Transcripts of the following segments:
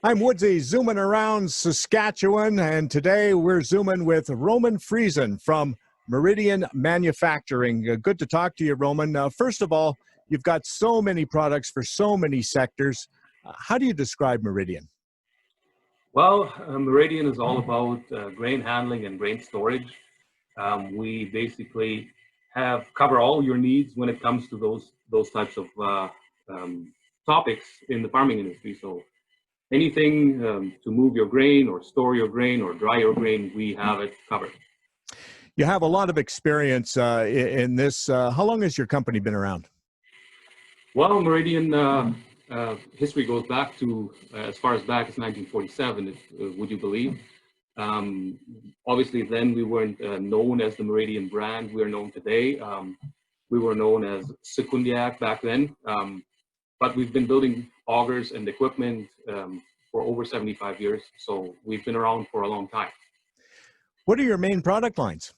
I'm Woodsy, zooming around Saskatchewan, and today we're zooming with Roman Friesen from Meridian Manufacturing. Good to talk to you, Roman. First of all, you've got so many products for so many sectors. How do you describe Meridian? Well, Meridian is all about grain handling and grain storage. We basically cover all your needs when it comes to those types of topics in the farming industry. So anything to move your grain or store your grain or dry your grain, we have it covered. You have a lot of experience in this. How long has your company been around? Well, Meridian history goes back to as far as back as 1947, would you believe? Obviously, then we weren't known as the Meridian brand. We are known today. We were known as Sekundiak back then, but we've been building augers and equipment for over 75 years. So we've been around for a long time. What are your main product lines?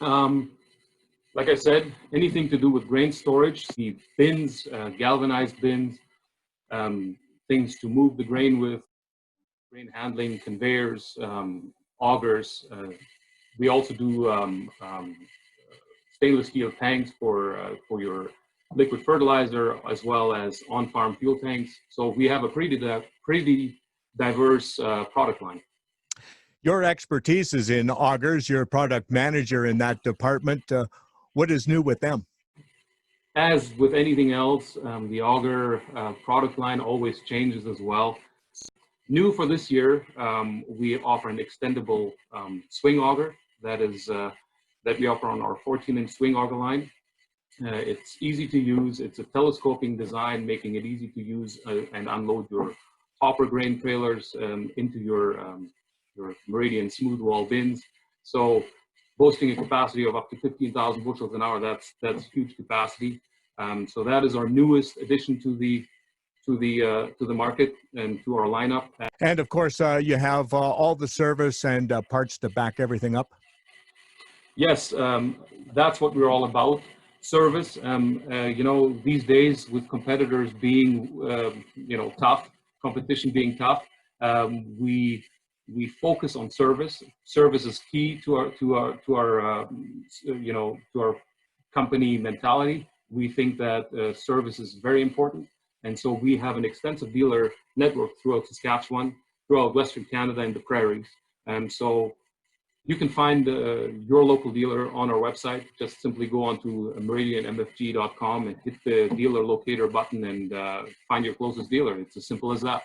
Like I said, anything to do with grain storage, the bins, galvanized bins, things to move the grain with, grain handling, conveyors, augers. We also do stainless steel tanks for your liquid fertilizer, as well as on-farm fuel tanks. So we have a pretty diverse product line. Your expertise is in augers. You're a product manager in that department. What is new with them? As with anything else, the auger product line always changes as well. New for this year, we offer an extendable swing auger that we offer on our 14-inch swing auger line. It's easy to use. It's a telescoping design, making it easy to use and unload your hopper grain trailers into your Meridian smooth wall bins. So boasting a capacity of up to 15,000 bushels an hour, that's huge capacity. So that is our newest addition to the market and to our lineup. And of course, you have all the service and parts to back everything up. Yes, that's what we're all about. Service. You know, these days with competitors being tough, competition being tough, we focus on service. Service is key to our company mentality. We think that service is very important, and so we have an extensive dealer network throughout Saskatchewan, throughout Western Canada and the prairies. And so you can find your local dealer on our website. Just simply go on to meridianmfg.com and hit the dealer locator button and find your closest dealer. It's as simple as that.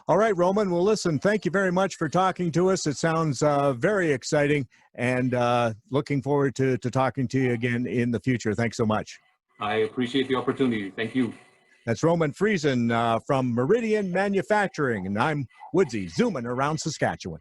All right, Roman. Well, listen, thank you very much for talking to us. It sounds very exciting, and looking forward to talking to you again in the future. Thanks so much. I appreciate the opportunity. Thank you. That's Roman Friesen from Meridian Manufacturing, and I'm Woodsy, zooming around Saskatchewan.